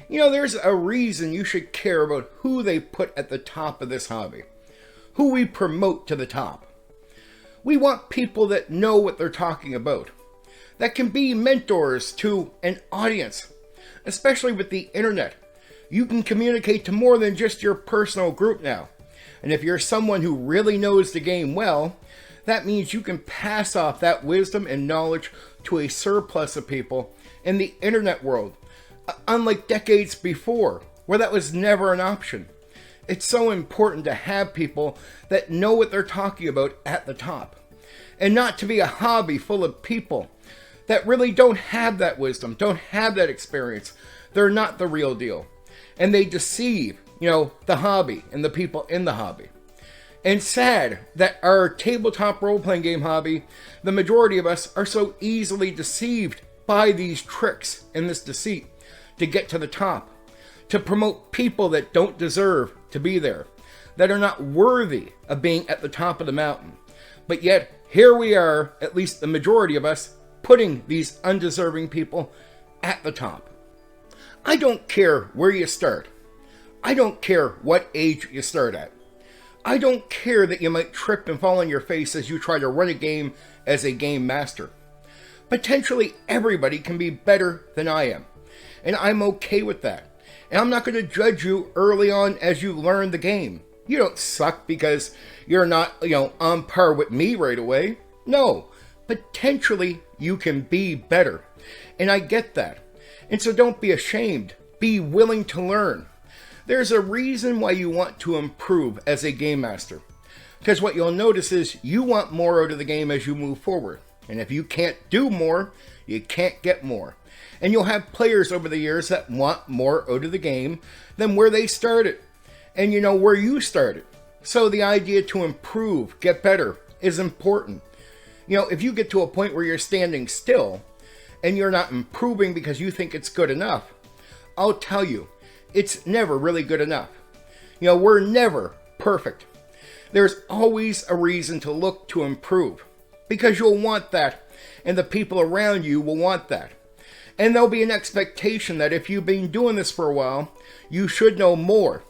There's a reason you should care about who they put at the top of this hobby, who we promote to the top. We want people that know what they're talking about, that can be mentors to an audience, especially with the internet. You can communicate to more than just your personal group now. And if you're someone who really knows the game well, that means you can pass off that wisdom and knowledge to a surplus of people in the internet world, unlike decades before, where that was never an option. It's so important to have people that know what they're talking about at the top, and not to be a hobby full of people that really don't have that wisdom, don't have that experience. They're not the real deal. And they deceive, the hobby and the people in the hobby. And sad that our tabletop role-playing game hobby, the majority of us are so easily deceived by these tricks and this deceit to get to the top, to promote people that don't deserve to be there, that are not worthy of being at the top of the mountain. But yet, here we are, at least the majority of us, putting these undeserving people at the top. I don't care where you start. I don't care what age you start at. I don't care that you might trip and fall on your face as you try to run a game as a game master. Potentially everybody can be better than I am, and I'm okay with that. And I'm not going to judge you early on as you learn the game. You don't suck because you're not, on par with me right away. No, potentially you can be better. And I get that. And so don't be ashamed. Be willing to learn. There's a reason why you want to improve as a game master. Because what you'll notice is you want more out of the game as you move forward. And if you can't do more, you can't get more. And you'll have players over the years that want more out of the game than where they started. And where you started. So the idea to improve, get better, is important. If you get to a point where you're standing still and you're not improving because you think it's good enough, I'll tell you, it's never really good enough. We're never perfect. There's always a reason to look to improve because you'll want that and the people around you will want that. And there'll be an expectation that if you've been doing this for a while, you should know more.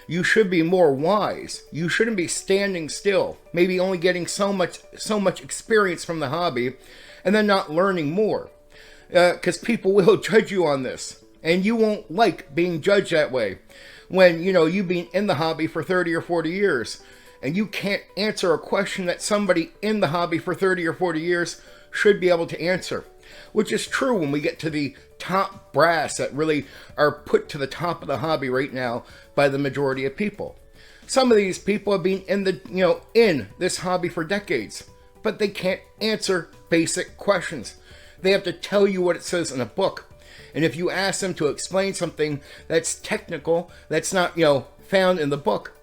You should be more wise. You shouldn't be standing still, maybe only getting so much experience from the hobby and then not learning more. Because people will judge you on this, and you won't like being judged that way. When, you've been in the hobby for 30 or 40 years, and you can't answer a question that somebody in the hobby for 30 or 40 years should be able to answer. Which is true when we get to the top brass that really are put to the top of the hobby right now by the majority of people. Some of these people have been in this hobby for decades, but they can't answer basic questions. They have to tell you what it says in a book. And if you ask them to explain something that's technical, that's not, found in the book,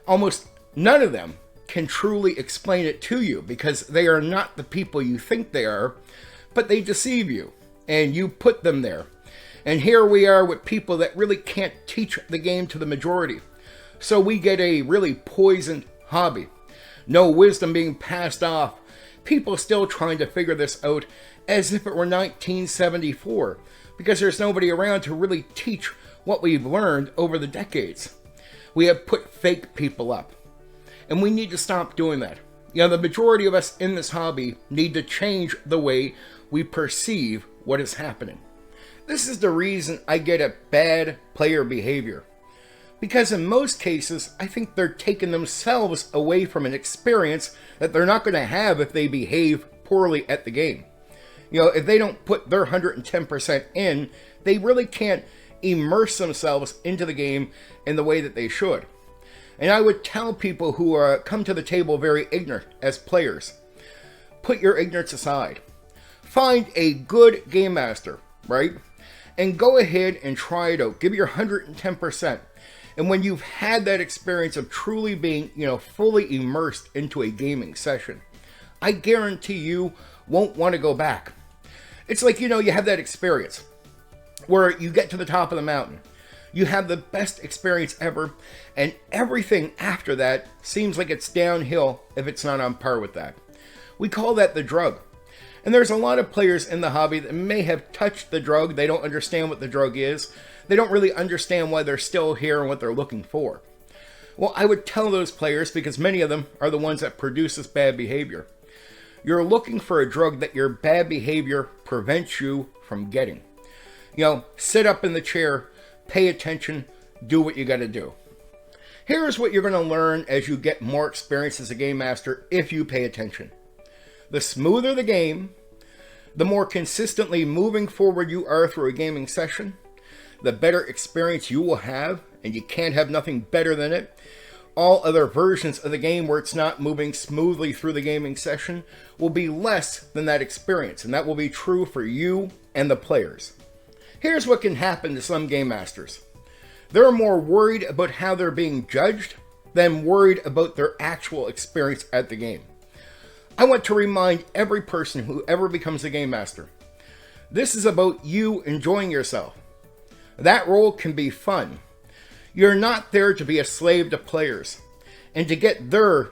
almost none of them can truly explain it to you because they are not the people you think they are. But they deceive you, and you put them there. And here we are with people that really can't teach the game to the majority. So we get a really poisoned hobby. No wisdom being passed off. People still trying to figure this out as if it were 1974, because there's nobody around to really teach what we've learned over the decades. We have put fake people up, and we need to stop doing that. The majority of us in this hobby need to change the way we perceive what is happening. This is the reason I get at bad player behavior. Because in most cases, I think they're taking themselves away from an experience that they're not going to have if they behave poorly at the game. If they don't put their 110% in, they really can't immerse themselves into the game in the way that they should. And I would tell people who come to the table very ignorant as players, put your ignorance aside. Find a good game master, right? And go ahead and try it out. Give your 110%. And when you've had that experience of truly being, fully immersed into a gaming session, I guarantee you won't want to go back. It's like, you have that experience where you get to the top of the mountain. You have the best experience ever, and everything after that seems like it's downhill if it's not on par with that. We call that the drug. And there's a lot of players in the hobby that may have touched the drug. They don't understand what the drug is. They don't really understand why they're still here and what they're looking for. Well, I would tell those players, because many of them are the ones that produce this bad behavior. You're looking for a drug that your bad behavior prevents you from getting. Sit up in the chair, pay attention, do what you got to do. Here's what you're going to learn as you get more experience as a game master if you pay attention. The smoother the game, the more consistently moving forward you are through a gaming session, the better experience you will have, and you can't have nothing better than it. All other versions of the game where it's not moving smoothly through the gaming session will be less than that experience, and that will be true for you and the players. Here's what can happen to some game masters. They're more worried about how they're being judged than worried about their actual experience at the game. I want to remind every person who ever becomes a game master, this is about you enjoying yourself. That role can be fun. You're not there to be a slave to players and to get their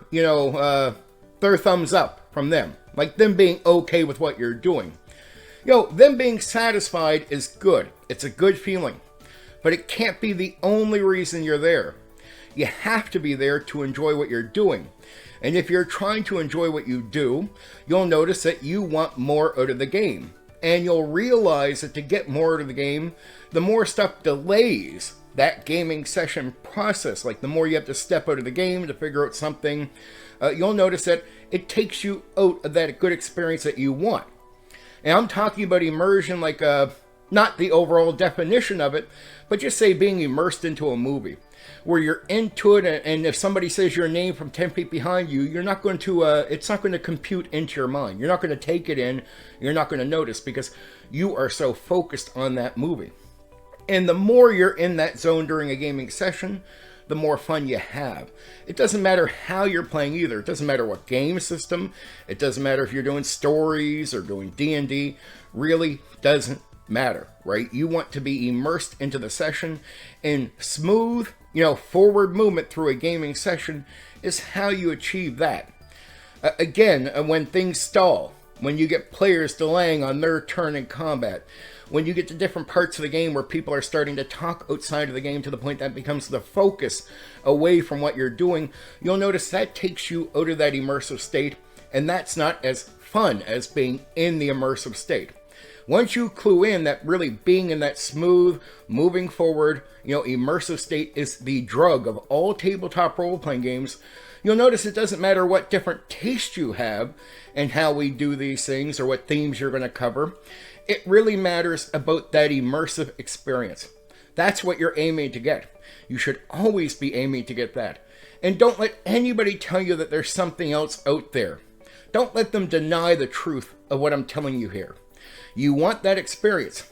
thumbs up from them, like them being okay with what you're doing. Them being satisfied is good. It's a good feeling, but it can't be the only reason you're there. You have to be there to enjoy what you're doing. And if you're trying to enjoy what you do, you'll notice that you want more out of the game. And you'll realize that to get more out of the game, the more stuff delays that gaming session process. Like the more you have to step out of the game to figure out something, you'll notice that it takes you out of that good experience that you want. And I'm talking about immersion like not the overall definition of it, but just say being immersed into a movie where you're into it, and if somebody says your name from 10 feet behind you, you're not going to, it's not going to compute into your mind. You're not going to take it in. You're not going to notice because you are so focused on that movie. And the more you're in that zone during a gaming session, the more fun you have. It doesn't matter how you're playing either. It doesn't matter what game system. It doesn't matter if you're doing stories or doing D&D. Really doesn't matter, right? You want to be immersed into the session, and smooth, forward movement through a gaming session is how you achieve that. Again, when things stall, when you get players delaying on their turn in combat, when you get to different parts of the game where people are starting to talk outside of the game to the point that becomes the focus away from what you're doing, you'll notice that takes you out of that immersive state, and that's not as fun as being in the immersive state. Once you clue in that really being in that smooth, moving forward, immersive state is the drug of all tabletop role-playing games, you'll notice it doesn't matter what different taste you have and how we do these things or what themes you're going to cover. It really matters about that immersive experience. That's what you're aiming to get. You should always be aiming to get that. And don't let anybody tell you that there's something else out there. Don't let them deny the truth of what I'm telling you here. You want that experience.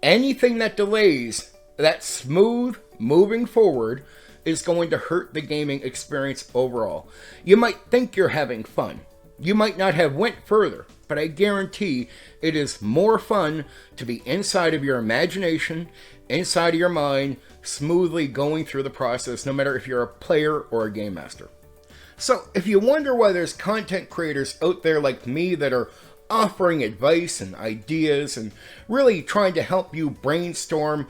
Anything that delays that smooth moving forward is going to hurt the gaming experience overall. You might think you're having fun. You might not have went further, but I guarantee it is more fun to be inside of your imagination, inside of your mind, smoothly going through the process, no matter if you're a player or a game master. So if you wonder why there's content creators out there like me that are offering advice and ideas and really trying to help you brainstorm,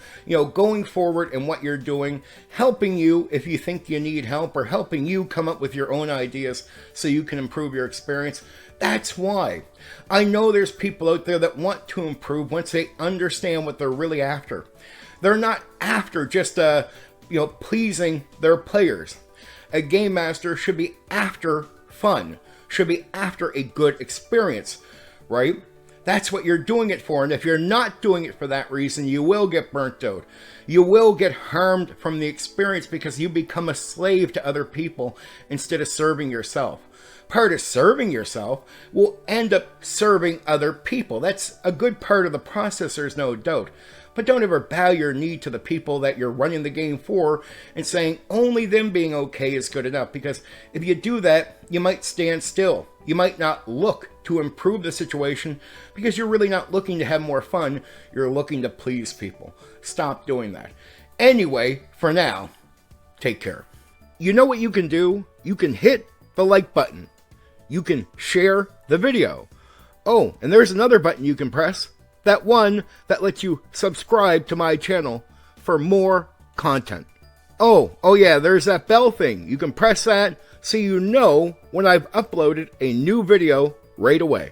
going forward in what you're doing, helping you if you think you need help, or helping you come up with your own ideas so you can improve your experience, that's why. I know there's people out there that want to improve once they understand what they're really after. They're not after just, pleasing their players. A game master should be after fun, should be after a good experience. Right? That's what you're doing it for. And if you're not doing it for that reason, you will get burnt out. You will get harmed from the experience because you become a slave to other people instead of serving yourself. Part of serving yourself will end up serving other people. That's a good part of the process, there's no doubt. But don't ever bow your knee to the people that you're running the game for and saying only them being okay is good enough. Because if you do that, you might stand still. You might not look to improve the situation because you're really not looking to have more fun. You're looking to please people. Stop doing that. Anyway, for now, take care. You know what you can do? You can hit the like button. You can share the video. Oh, and there's another button you can press. That one that lets you subscribe to my channel for more content. Oh yeah, there's that bell thing. You can press that so you know when I've uploaded a new video right away.